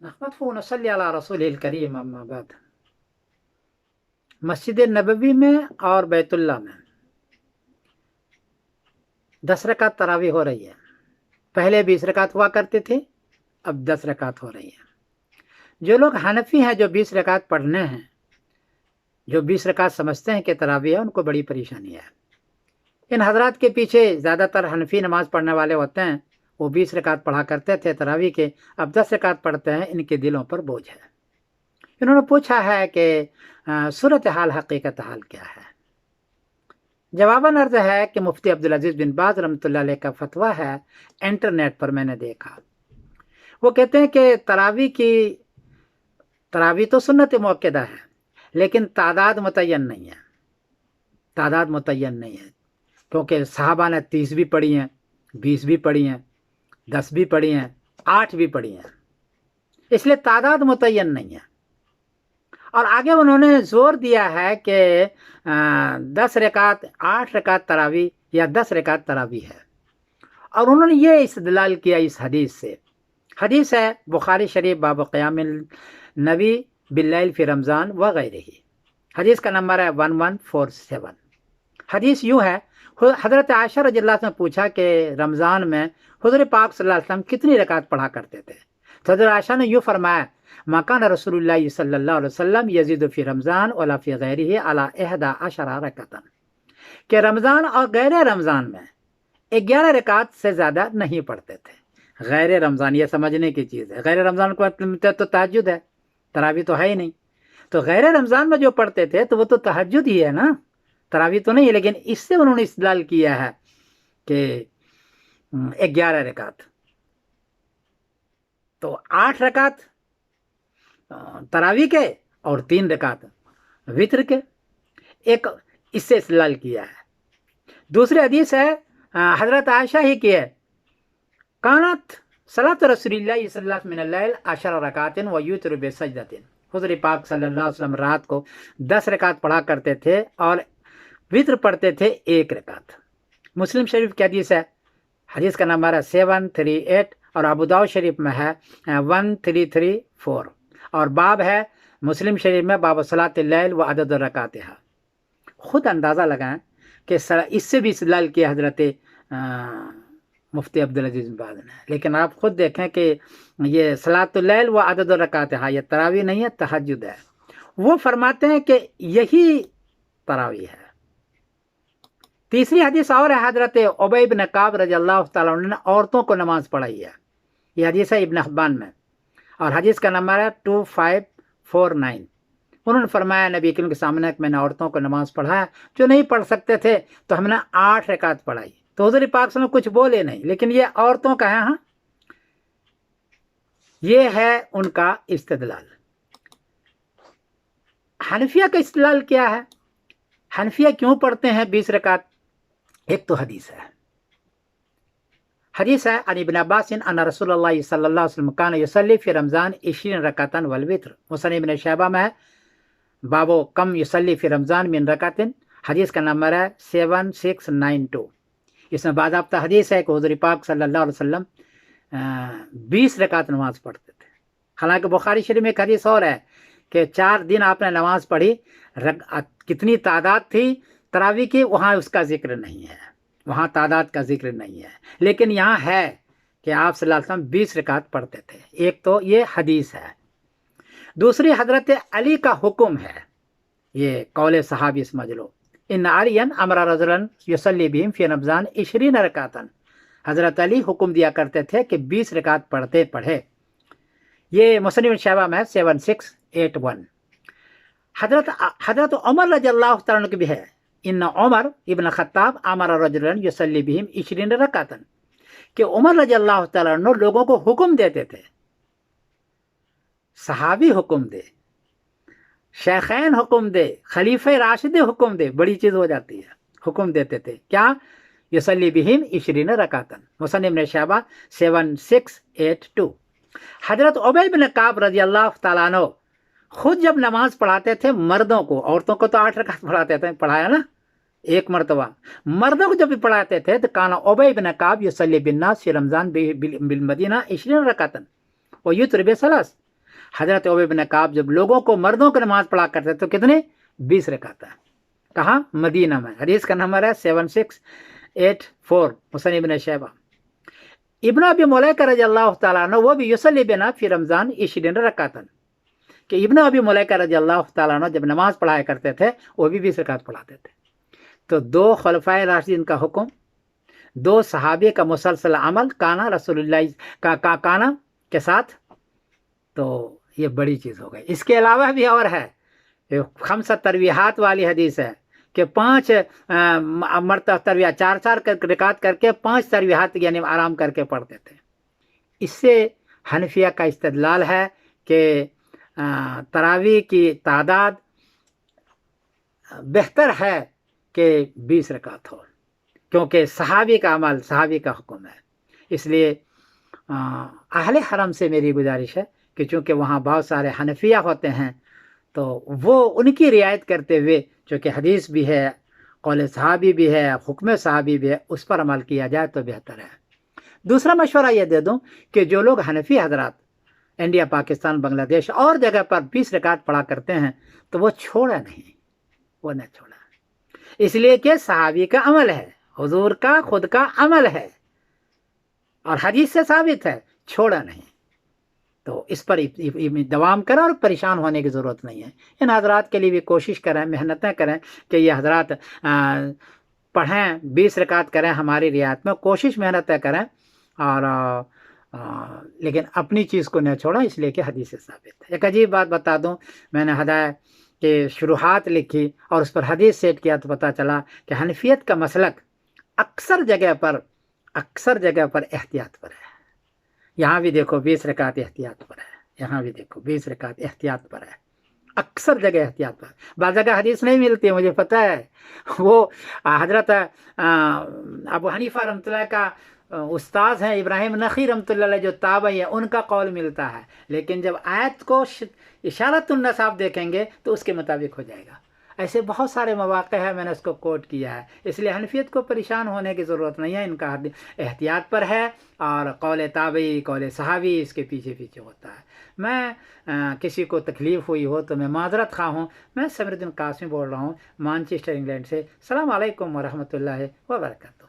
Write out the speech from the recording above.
नहमदुहु व नसल्ली अला रसूलिल करीम अम्मा बाद। मस्जिद नबवी में और बैतुल्ला में 10 रकात तरावी हो रही है। पहले 20 रकात हुआ करते थे, अब 10 रकात हो रही है। जो लोग हनफी हैं, जो 20 रकात पढ़ने हैं, जो 20 रकात समझते हैं कि तरावी है, उनको बड़ी परेशानी है। इन हजरात के पीछे ज़्यादातर हनफी नमाज पढ़ने वाले होते हैं। वो 20 रकात पढ़ा करते थे तरावी के, अब 10 रकात पढ़ते हैं। इनके दिलों पर बोझ है। इन्होंने पूछा है कि सूरत हाल हकीकत हाल क्या है। जवाबन अर्ज है कि मुफ्ती अब्दुल अजीज बिन बाज रहमतुल्लाह अलैह का फतवा है, इंटरनेट पर मैंने देखा। वो कहते हैं कि तरावी तो सुन्नत मुअक्कदा है, लेकिन तादाद मुतय्यन नहीं है। तादाद मुतय्यन नहीं है, क्योंकि सहाबा ने 30 भी पढ़ी हैं, 20 भी पढ़ी हैं, 10 भी पढ़ी हैं, 8 भी पढ़ी हैं, इसलिए तादाद मुतय्यन नहीं है। और आगे उन्होंने जोर दिया है कि 10 रकात, 8 रकात तरावी या 10 रकात तरावी है। और उन्होंने ये इस्तेदलाल किया इस हदीस से। हदीस है बुखारी शरीफ बाब क़यामिल नबी बिल्लैल फी रमज़ान वगैरह। हदीस का नंबर है 1147। हदीस यूँ है, हज़रत आयशा रज़ियल्लाहु अन्हा ने पूछा कि रमज़ान में हुज़ूर पाक सल्लल्लाहु अलैहि वसल्लम कितनी रकात पढ़ा करते थे। तो हज़रत आयशा ने यूँ फरमाया, मकान रसूलुल्लाह सल्लल्लाहु अलैहि वसल्लम यज़ीदु फी रमज़ान वला फी गैरिही अला 11 रकातन, कि रमज़ान और गैर रमज़ान में 11 रकात से ज़्यादा नहीं पढ़ते थे। गैर रमज़ान ये समझने की चीज़ है। गैर रमज़ान को तो तहज्जुद है, तरावी तो है ही नहीं। तो गैर रमज़ान में जो पढ़ते थे तो वो तो तहज्जुद ही है ना, तरावी तो नहीं है। लेकिन इससे उन्होंने इस्तेदलाल किया है कि 11 रकात। तो 8 रकात तरावी के और 3 रकात वित्र के, एक इससे इस्तेदलाल किया है। दूसरी हदीस है हज़रत आयशा ही की है, कानत सलात रसूलिल्लाह सल्लल्लाहु अलैहि वसल्लम मिनल लैल 10 रकातिन व युत्रू बिसजदातिन। हुज़ूर पाक सल्लल्लाहु अलैहि वसल्लम रात को 10 रकात पढ़ा करते थे और वित्र पढ़ते थे 1 रकात। मुस्लिम शरीफ की हदीस है, हदीस का नंबर है 738 और अबू दाऊद शरीफ में है 1334 और बाब है मुस्लिम शरीफ में बाब सलातिल लैल व अदद रकातिहा। खुद अंदाज़ा लगाएं कि इससे भी इस्तेदलाल किया हज़रत मुफ्ती अब्दुल अजीज बिन बाज ने। लेकिन आप खुद देखें कि ये सलातुल लैल व अदद रकातिहा ये तरावी नहीं है, तहज्जुद है। वो फरमाते हैं कि यही तरावी है। तीसरी हदीस और है, हज़रत उबई बिन काब रज़ियल्लाहु ताला अन्हु ने औरतों को नमाज पढ़ाई है। ये हदीस है इब्न हिब्बान में और हदीस का नंबर है 2549। उन्होंने फरमाया नबी करीम के सामने कि मैंने औरतों को नमाज पढ़ाया, जो नहीं पढ़ सकते थे तो हमने 8 रकात पढ़ाई। तो हुज़ूर पाक सल्लल्लाहु अलैहि वसल्लम कुछ बोले नहीं, लेकिन ये औरतों का है। हाँ, ये है उनका इस्तेदलाल। हनफिया का इस्तेदलाल क्या है? हनफिया क्यों पढ़ते हैं 20 रकात? एक तो हदीस है, हदीस है अन इब्न अब्बास अन्ना रसूलुल्लाह सल्लल्लाहु अलैहि वसल्लम कान युसल्ली फी रमज़ान 20 रकातन वल वित्र। मुसन्निफ इब्न शैबा में है बाबो कम युसल्ली फी रमज़ान मिन रकातिन। हदीस का नंबर है 7692। इसमें बाज़ाब्ता हदीस है कि हुज़ूर पाक सल्लल्लाहु अलैहि वसल्लम 20 रकात नमाज पढ़ते थे। हालांकि बुखारी शरीफ में एक हदीस और है कि 4 दिन आपने नमाज पढ़ी, कितनी तादाद थी तरावी की, वहाँ उसका जिक्र नहीं है, वहाँ तादाद का जिक्र नहीं है। लेकिन यहाँ है कि आप सल्लल्लाहु अलैहि वसल्लम 20 रकात पढ़ते थे। एक तो ये हदीस है। दूसरी हज़रत अली का हुक्म है, ये कौले सहाबी समझ लो, इन आलियन अमरा रजुलन युसल्ली बिहिम फी रमज़ान 20 रकातन। हज़रत अली हुक्म दिया करते थे कि 20 रकात पढ़े। ये मुसन्निफ शैबा में 7681। हज़रत उमर रज़ियल्लाहु तआला अन्हु की भी है, इन उमर इब्न खत्ताब अमरा रजुलन युसल्ली बिहिम 20 रकातन, कि उमर रज़ियल्लाहु तआला अन्हु लोगों को हुक्म देते थे। सहाबी हुक्म दे, शेखैन हुक्म दे, खलीफे राशिद हुक्म दे, बड़ी चीज़ हो जाती है। हुक्म देते थे क्या? युसल्ली बिहिम 20 रकातन। मुसन्निफ इब्न शैबा 7682। हज़रत उबई बिन काब रज़ियल्लाहु तआला अन्हु खुद जब नमाज पढ़ाते थे मर्दों को, औरतों को तो 8 रकात पढ़ाते थे, पढ़ाया ना एक मरतबा। मर्दों को जब भी पढ़ाते थे तो काना उबई बिन काब युसल्ली बिन्नास फी रमज़ान बिल मदीना 20 रकातन व युत्र बिसलास। حضرت ابی بن کعب جب لوگوں کو مردوں کو نماز پڑھا کرتے تو کتنے 20 رکعت ہے. کہاں؟ مدینہ میں. حدیث کا نمبر ہے 7684 مسند ابن شیبہ. ابن ابی ملیکہ رضی اللہ تعالیٰ عنہ وہ بھی یصلی بنا فی رمضان 20 رکعتا کہ ابن ابی ملیکہ رضی اللہ تعالیٰ عنہ جب نماز پڑھایا کرتے تھے وہ بھی 20 رکعت پڑھاتے تھے. تو 2 خلفائے راشدین کا حکم، 2 صحابی کا مسلسل عمل کانا رسول اللہ کا کانا کے ساتھ، تو یہ بڑی چیز ہو گئی. اس کے علاوہ بھی اور ہے، 5 ترویحات والی حدیث ہے کہ 5 مرتبہ ترویح 4 رکعت کر کے 5 ترویحات یعنی آرام کر کے پڑھتے تھے. اس سے حنفیہ کا استدلال ہے کہ تراویح کی تعداد بہتر ہے کہ 20 رکعت ہو، کیونکہ صحابی کا عمل صحابی کا حکم ہے. اس لیے اہل حرم سے میری گزارش ہے کہ چونکہ وہاں بہت سارے حنفیہ ہوتے ہیں تو وہ ان کی رعایت کرتے ہوئے، چونکہ حدیث بھی ہے، قول صحابی بھی ہے، حکم صحابی بھی ہے، اس پر عمل کیا جائے تو بہتر ہے. دوسرا مشورہ یہ دے دوں کہ جو لوگ حنفی حضرات انڈیا، پاکستان، بنگلہ دیش اور جگہ پر 20 رکعت پڑھا کرتے ہیں تو وہ چھوڑا نہیں، وہ نہ چھوڑا، اس لیے کہ صحابی کا عمل ہے، حضور کا خود کا عمل ہے اور حدیث سے ثابت ہے، چھوڑا نہیں. تو اس پر دوام کریں اور پریشان ہونے کی ضرورت نہیں ہے. ان حضرات کے لیے بھی کوشش کریں، محنتیں کریں کہ یہ حضرات پڑھیں، 20 رکعت کریں ہماری رعایت میں، کوشش محنتیں کریں اور لیکن اپنی چیز کو نہ چھوڑیں، اس لیے کہ حدیث سے ثابت ہے. ایک عجیب بات بتا دوں، میں نے ہدایت کے شروحات لکھی اور اس پر حدیث سیٹ کیا تو پتہ چلا کہ حنفیت کا مسلک اکثر جگہ پر احتیاط پر ہے. یہاں بھی دیکھو 20 رکعت احتیاط پر ہے، یہاں بھی دیکھو 20 رکعت احتیاط پر ہے، اکثر جگہ احتیاط پر. بعض جگہ حدیث نہیں ملتی ہے، مجھے پتہ ہے. وہ حضرت ابو حنیفہ رحمۃ اللہ کا استاذ ہیں ابراہیم نخعی رحمۃ اللہ علیہ جو تابعی ہے، ان کا قول ملتا ہے، لیکن جب آیت کو اشارۃ النص آپ دیکھیں گے تو اس کے مطابق ہو جائے گا. ایسے بہت سارے مواقع ہیں، میں نے اس کو کوٹ کیا ہے. اس لیے حنفیت کو پریشان ہونے کی ضرورت نہیں ہے، ان کا احتیاط پر ہے اور قول تابعی، قول صحابی اس کے پیچھے ہوتا ہے. میں کسی کو تکلیف ہوئی ہو تو میں معذرت خواہ ہوں. میں سمیر الدین قاسمی بول رہا ہوں مانچسٹر انگلینڈ سے. السلام علیکم ورحمۃ اللہ وبرکاتہ.